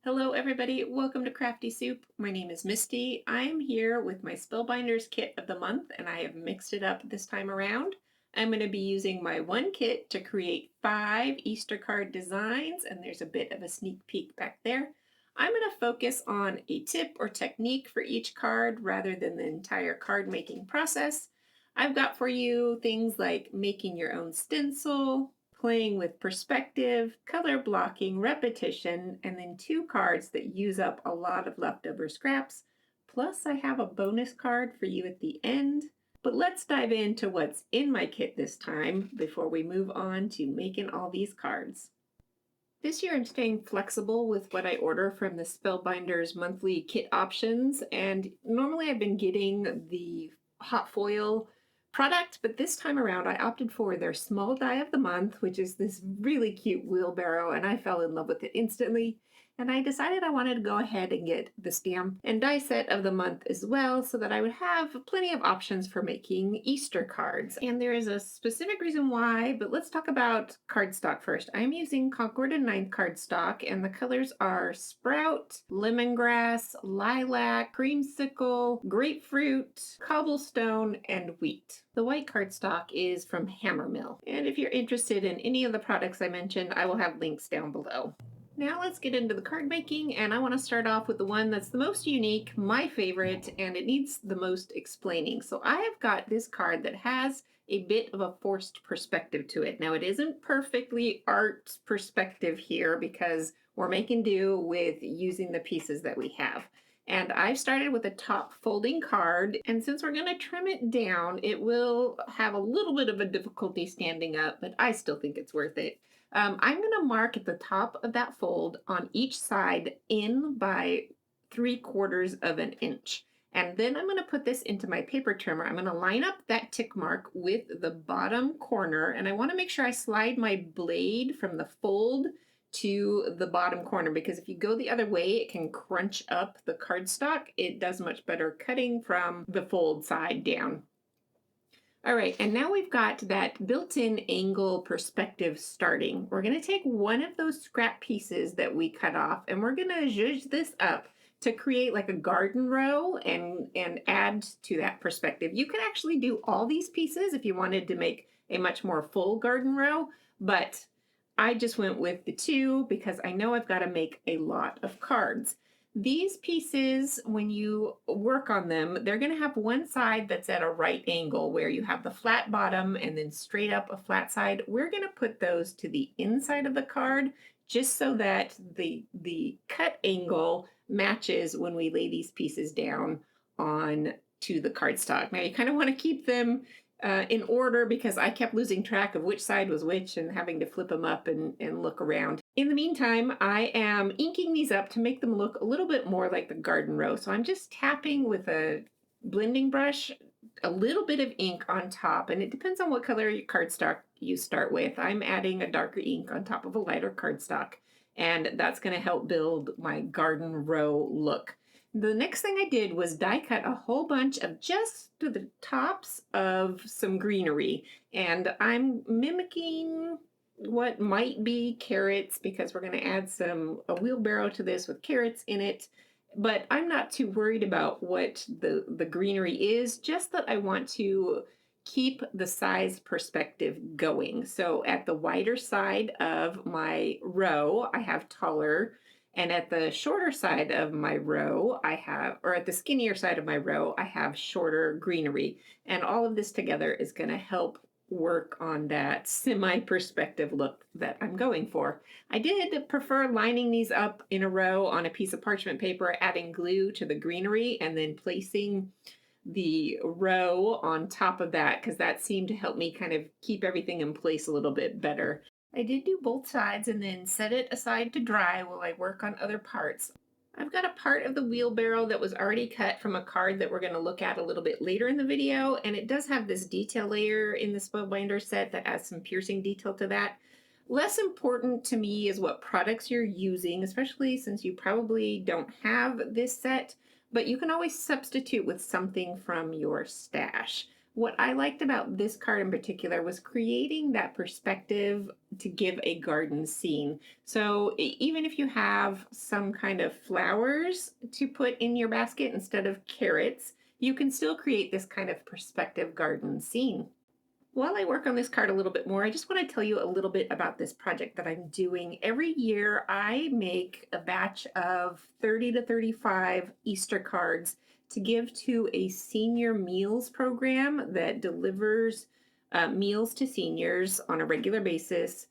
Hello everybody, welcome to Crafty Soup. My name is Misty. I am here with my Spellbinders kit of the month and I have mixed it up this time around. I'm going to be using my one kit to create 5 Easter card designs, and there's a bit of a sneak peek back there. I'm going to focus on a tip or technique for each card rather than the entire card making process. I've got for you things like making your own stencil, playing with perspective, color blocking, repetition, and then 2 cards that use up a lot of leftover scraps. Plus, I have a bonus card for you at the end. But let's dive into what's in my kit this time before we move on to making all these cards. This year I'm staying flexible with what I order from the Spellbinders monthly kit options, and normally I've been getting the hot foil product, but this time around I opted for their small die of the month, which is this really cute wheelbarrow, and I fell in love with it instantly. And I decided I wanted to go ahead and get the stamp and die set of the month as well, so that I would have plenty of options for making Easter cards. And there is a specific reason why, but let's talk about cardstock first. I'm using Concord and Ninth cardstock, and the colors are Sprout, Lemongrass, Lilac, Creamsicle, Grapefruit, Cobblestone, and Wheat. The white cardstock is from Hammermill. And if you're interested in any of the products I mentioned, I will have links down below. Now let's get into the card making, and I want to start off with the one that's the most unique, my favorite, and it needs the most explaining. So I have got this card that has a bit of a forced perspective to it. Now it isn't perfectly art perspective here because we're making do with using the pieces that we have. And I've started with a top folding card, and since we're going to trim it down, it will have a little bit of a difficulty standing up, but I still think it's worth it. I'm going to mark at the top of that fold on each side in by 3/4 of an inch. And then I'm going to put this into my paper trimmer. I'm going to line up that tick mark with the bottom corner, and I want to make sure I slide my blade from the fold to the bottom corner, because if you go the other way, it can crunch up the cardstock. It does much better cutting from the fold side down. All right, and now we've got that built-in angle perspective starting. We're going to take one of those scrap pieces that we cut off, and we're going to zhuzh this up to create like a garden row and add to that perspective. You can actually do all these pieces if you wanted to make a much more full garden row, but I just went with the 2 because I know I've got to make a lot of cards. These pieces, when you work on them, they're going to have one side that's at a right angle where you have the flat bottom and then straight up a flat side. We're going to put those to the inside of the card just so that the cut angle matches when we lay these pieces down on to the cardstock. Now you kind of want to keep them in order because I kept losing track of which side was which and having to flip them up and look around. In the meantime, I am inking these up to make them look a little bit more like the garden row. So I'm just tapping with a blending brush a little bit of ink on top, and it depends on what color cardstock you start with. I'm adding a darker ink on top of a lighter cardstock, and that's going to help build my garden row look. The next thing I did was die cut a whole bunch of just to the tops of some greenery, and I'm mimicking what might be carrots because we're going to add a wheelbarrow to this with carrots in it. But I'm not too worried about what the greenery is, just that I want to keep the size perspective going. So at the wider side of my row, I have taller, and at the shorter side of my row, or at the skinnier side of my row, I have shorter greenery. And all of this together is going to help work on that semi-perspective look that I'm going for. I did prefer lining these up in a row on a piece of parchment paper, adding glue to the greenery, and then placing the row on top of that because that seemed to help me kind of keep everything in place a little bit better. I did do both sides and then set it aside to dry while I work on other parts. I've got a part of the wheelbarrow that was already cut from a card that we're going to look at a little bit later in the video, and it does have this detail layer in the Spellbinder set that adds some piercing detail to that. Less important to me is what products you're using, especially since you probably don't have this set, but you can always substitute with something from your stash. What I liked about this card in particular was creating that perspective to give a garden scene. So even if you have some kind of flowers to put in your basket instead of carrots, you can still create this kind of perspective garden scene. While I work on this card a little bit more, I just want to tell you a little bit about this project that I'm doing. Every year, I make a batch of 30 to 35 Easter cards to give to a senior meals program that delivers meals to seniors on a regular basis,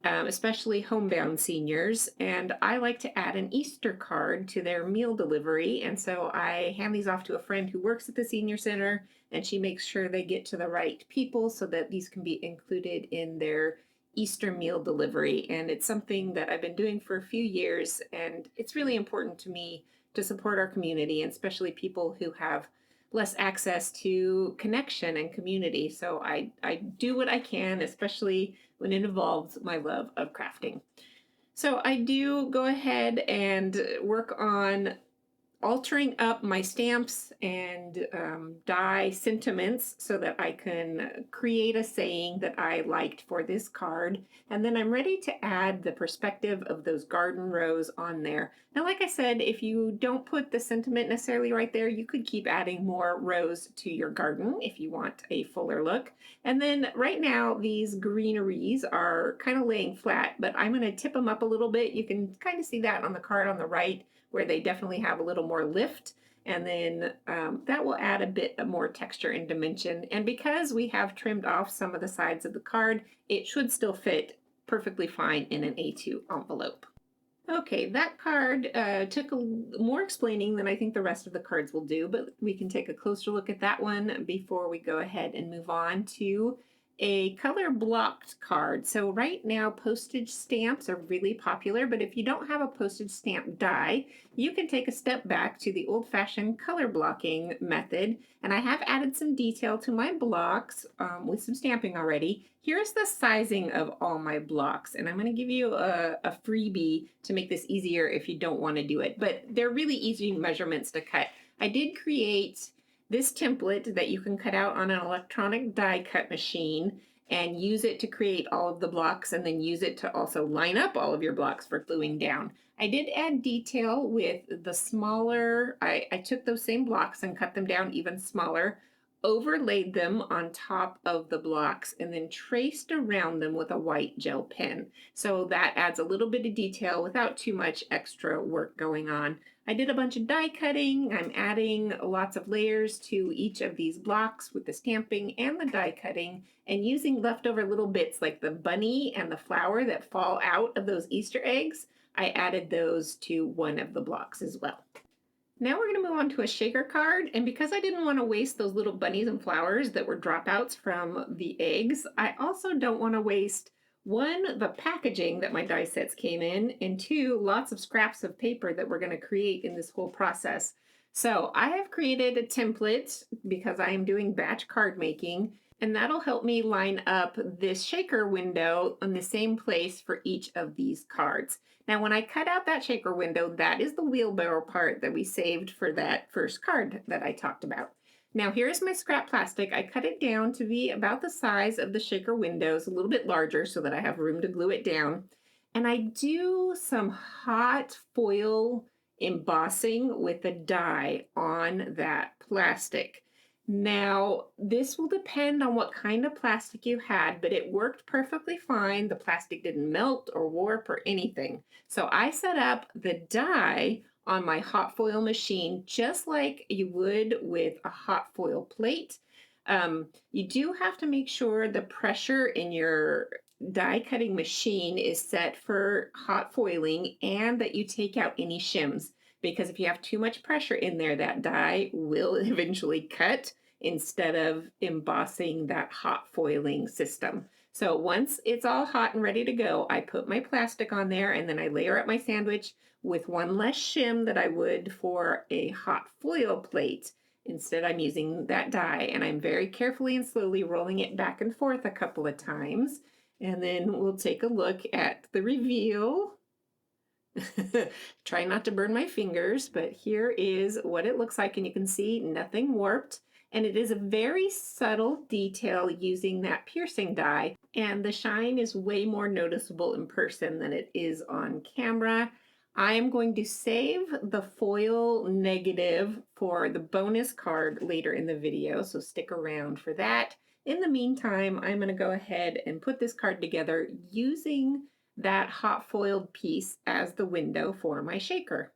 especially homebound seniors. And I like to add an Easter card to their meal delivery. And so I hand these off to a friend who works at the senior center, and she makes sure they get to the right people so that these can be included in their Easter meal delivery. And it's something that I've been doing for a few years, and it's really important to me to support our community, and especially people who have less access to connection and community. So I do what I can, especially when it involves my love of crafting. So I do go ahead and work on altering up my stamps and die sentiments so that I can create a saying that I liked for this card. And then I'm ready to add the perspective of those garden rows on there. Now, like I said, if you don't put the sentiment necessarily right there, you could keep adding more rows to your garden if you want a fuller look. And then right now, these greeneries are kind of laying flat, but I'm going to tip them up a little bit. You can kind of see that on the card on the right, where they definitely have a little more lift, and then that will add a bit more texture and dimension. And because we have trimmed off some of the sides of the card, it should still fit perfectly fine in an A2 envelope. Okay, that card took more explaining than I think the rest of the cards will do, but we can take a closer look at that one before we go ahead and move on to a color blocked card. So right now postage stamps are really popular, but if you don't have a postage stamp die, you can take a step back to the old-fashioned color blocking method. And I have added some detail to my blocks with some stamping already. Here's the sizing of all my blocks, and I'm going to give you a freebie to make this easier if you don't want to do it, but they're really easy measurements to cut. I did create this template that you can cut out on an electronic die cut machine and use it to create all of the blocks, and then use it to also line up all of your blocks for gluing down. I did add detail with the smaller, I took those same blocks and cut them down even smaller, overlaid them on top of the blocks, and then traced around them with a white gel pen. So that adds a little bit of detail without too much extra work going on. I did a bunch of die cutting. I'm adding lots of layers to each of these blocks with the stamping and the die cutting, and using leftover little bits like the bunny and the flower that fall out of those Easter eggs. I added those to one of the blocks as well. Now we're going to move on to a shaker card, and because I didn't want to waste those little bunnies and flowers that were dropouts from the eggs, I also don't want to waste one, the packaging that my die sets came in, and two, lots of scraps of paper that we're going to create in this whole process. So I have created a template because I am doing batch card making, and that'll help me line up this shaker window in the same place for each of these cards. Now, when I cut out that shaker window, that is the wheelbarrow part that we saved for that first card that I talked about. Now, here's my scrap plastic. I cut it down to be about the size of the shaker windows, a little bit larger so that I have room to glue it down. And I do some hot foil embossing with a die on that plastic. Now, this will depend on what kind of plastic you had, but it worked perfectly fine. The plastic didn't melt or warp or anything. So I set up the die on my hot foil machine just like you would with a hot foil plate. You do have to make sure the pressure in your die cutting machine is set for hot foiling, and that you take out any shims, because if you have too much pressure in there, that die will eventually cut instead of embossing that hot foiling system. So once it's all hot and ready to go, I put my plastic on there, and then I layer up my sandwich with one less shim that I would for a hot foil plate. Instead, I'm using that die, and I'm very carefully and slowly rolling it back and forth a couple of times. And then we'll take a look at the reveal. Try not to burn my fingers, but here is what it looks like, and you can see nothing warped. And it is a very subtle detail using that piercing die. And the shine is way more noticeable in person than it is on camera. I am going to save the foil negative for the bonus card later in the video, so stick around for that. In the meantime, I'm going to go ahead and put this card together using that hot foiled piece as the window for my shaker.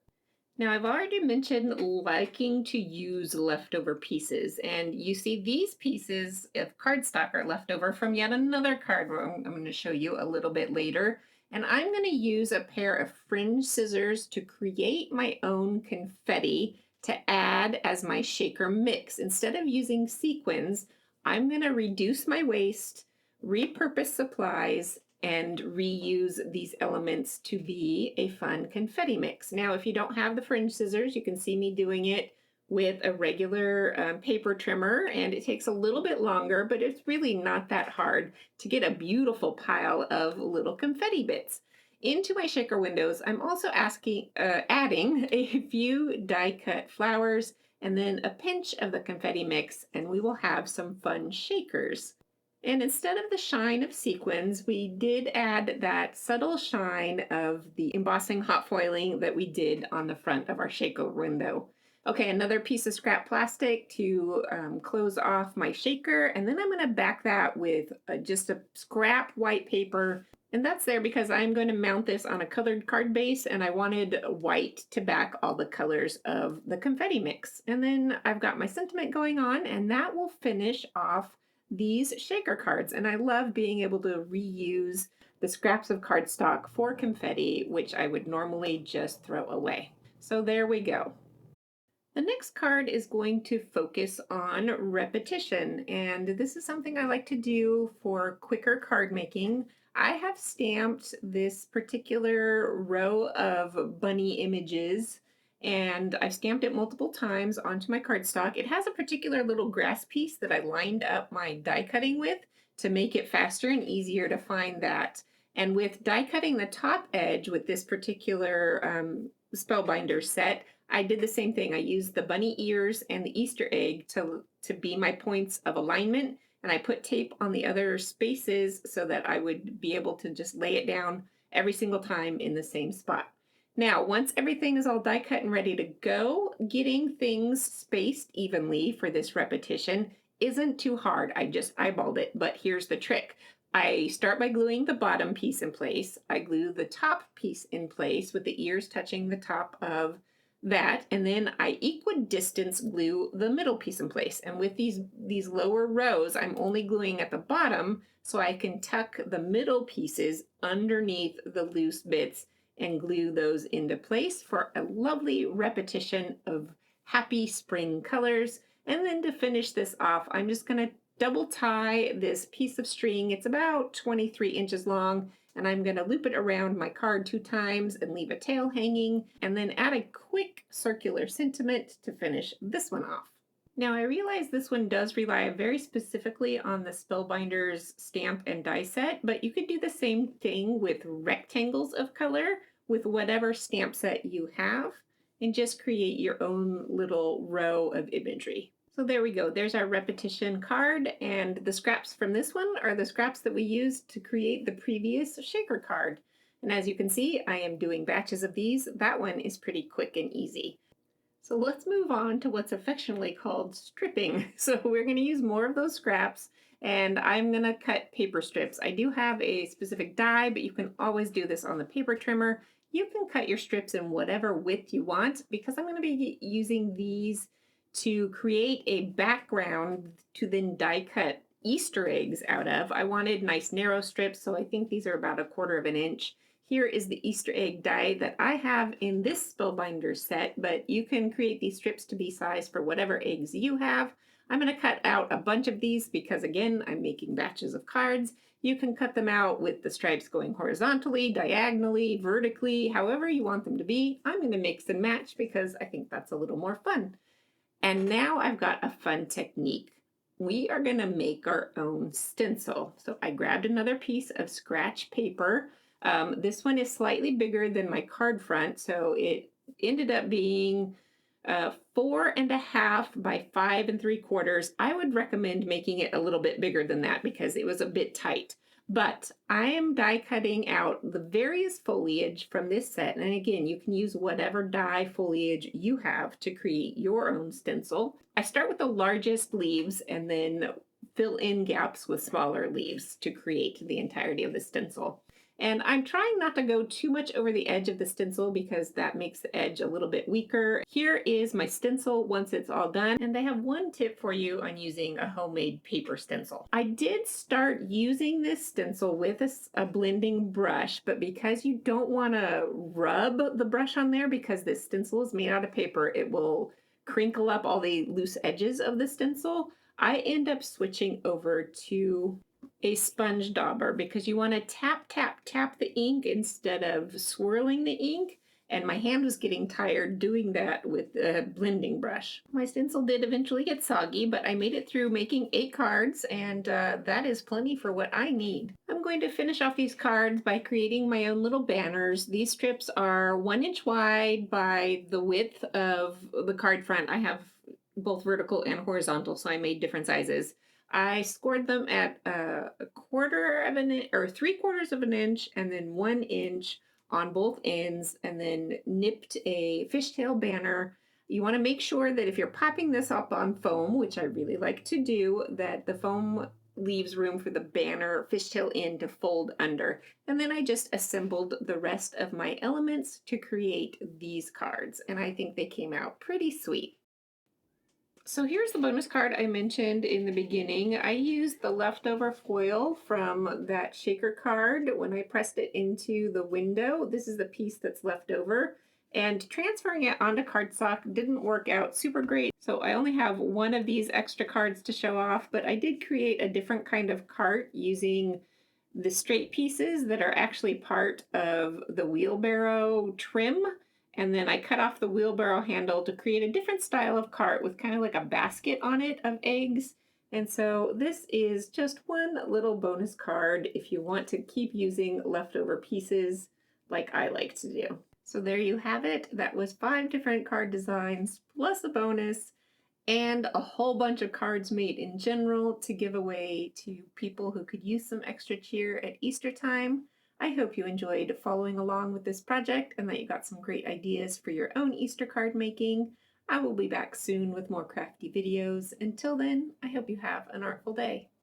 Now, I've already mentioned liking to use leftover pieces, and you see these pieces of cardstock are left over from yet another card I'm going to show you a little bit later. And I'm going to use a pair of fringe scissors to create my own confetti to add as my shaker mix. Instead of using sequins, I'm going to reduce my waste, repurpose supplies, and reuse these elements to be a fun confetti mix. Now, if you don't have the fringe scissors, you can see me doing it with a regular paper trimmer, and it takes a little bit longer, but it's really not that hard to get a beautiful pile of little confetti bits. Into my shaker windows, I'm also adding a few die-cut flowers and then a pinch of the confetti mix, and we will have some fun shakers. And instead of the shine of sequins, we did add that subtle shine of the embossing hot foiling that we did on the front of our shaker window. Okay, another piece of scrap plastic to close off my shaker, and then I'm going to back that with just a scrap white paper. And that's there because I'm going to mount this on a colored card base, and I wanted white to back all the colors of the confetti mix. And then I've got my sentiment going on, and that will finish off these shaker cards. And I love being able to reuse the scraps of cardstock for confetti, which I would normally just throw away. So there we go. The next card is going to focus on repetition, and this is something I like to do for quicker card making. I have stamped this particular row of bunny images, and I've stamped it multiple times onto my cardstock. It has a particular little grass piece that I lined up my die cutting with to make it faster and easier to find that. And with die cutting the top edge with this particular spellbinder set, I did the same thing. I used the bunny ears and the Easter egg to be my points of alignment, and I put tape on the other spaces so that I would be able to just lay it down every single time in the same spot. Now, once everything is all die cut and ready to go, getting things spaced evenly for this repetition isn't too hard. I just eyeballed it, but here's the trick. I start by gluing the bottom piece in place. I glue the top piece in place with the ears touching the top of that, and then I equidistance glue the middle piece in place. And with these lower rows, I'm only gluing at the bottom so I can tuck the middle pieces underneath the loose bits and glue those into place for a lovely repetition of happy spring colors. And then to finish this off, I'm just going to double tie this piece of string. It's about 23 inches long, and I'm going to loop it around my card 2 times and leave a tail hanging, and then add a quick circular sentiment to finish this one off. Now, I realize this one does rely very specifically on the Spellbinders stamp and die set, but you could do the same thing with rectangles of color with whatever stamp set you have, and just create your own little row of imagery. So there we go. There's our repetition card, and the scraps from this one are the scraps that we used to create the previous shaker card. And as you can see, I am doing batches of these. That one is pretty quick and easy. So let's move on to what's affectionately called stripping. So we're going to use more of those scraps, and I'm going to cut paper strips. I do have a specific die, but you can always do this on the paper trimmer. You can cut your strips in whatever width you want, because I'm going to be using these to create a background to then die cut Easter eggs out of. I wanted nice narrow strips, so I think these are about 1/4 of an inch. Here is the Easter egg die that I have in this Spellbinder set, but you can create these strips to be sized for whatever eggs you have. I'm going to cut out a bunch of these because, again, I'm making batches of cards. You can cut them out with the stripes going horizontally, diagonally, vertically, however you want them to be. I'm going to mix and match because I think that's a little more fun. And now I've got a fun technique. We are going to make our own stencil. So I grabbed another piece of scratch paper. This one is slightly bigger than my card front, so it ended up being 4.5 by 5 3/4. I would recommend making it a little bit bigger than that because it was a bit tight. But I am die cutting out the various foliage from this set. And again, you can use whatever die foliage you have to create your own stencil. I start with the largest leaves and then fill in gaps with smaller leaves to create the entirety of the stencil. And I'm trying not to go too much over the edge of the stencil because that makes the edge a little bit weaker. Here is my stencil once it's all done. And they have one tip for you on using a homemade paper stencil. I did start using this stencil with a blending brush, but because you don't want to rub the brush on there because this stencil is made out of paper, it will crinkle up all the loose edges of the stencil. I end up switching over to a sponge dauber because you want to tap, tap, tap the ink instead of swirling the ink. And my hand was getting tired doing that with a blending brush. My stencil did eventually get soggy, but I made it through making 8 cards, and that is plenty for what I need. I'm going to finish off these cards by creating my own little banners. These strips are 1 inch wide by the width of the card front. I have both vertical and horizontal, so I made different sizes. I scored them at a 1/4 of an inch or 3/4 of an inch and then 1 inch on both ends, and then nipped a fishtail banner. You want to make sure that if you're popping this up on foam, which I really like to do, that the foam leaves room for the banner fishtail end to fold under. And then I just assembled the rest of my elements to create these cards, and I think they came out pretty sweet. So here's the bonus card I mentioned in the beginning. I used the leftover foil from that shaker card when I pressed it into the window. This is the piece that's left over. And transferring it onto cardstock didn't work out super great. So I only have one of these extra cards to show off, but I did create a different kind of cart using the straight pieces that are actually part of the wheelbarrow trim. And then I cut off the wheelbarrow handle to create a different style of cart with kind of like a basket on it of eggs. And so this is just one little bonus card if you want to keep using leftover pieces like I like to do. So there you have it. That was 5 different card designs plus a bonus and a whole bunch of cards made in general to give away to people who could use some extra cheer at Easter time. I hope you enjoyed following along with this project and that you got some great ideas for your own Easter card making. I will be back soon with more crafty videos. Until then, I hope you have an artful day.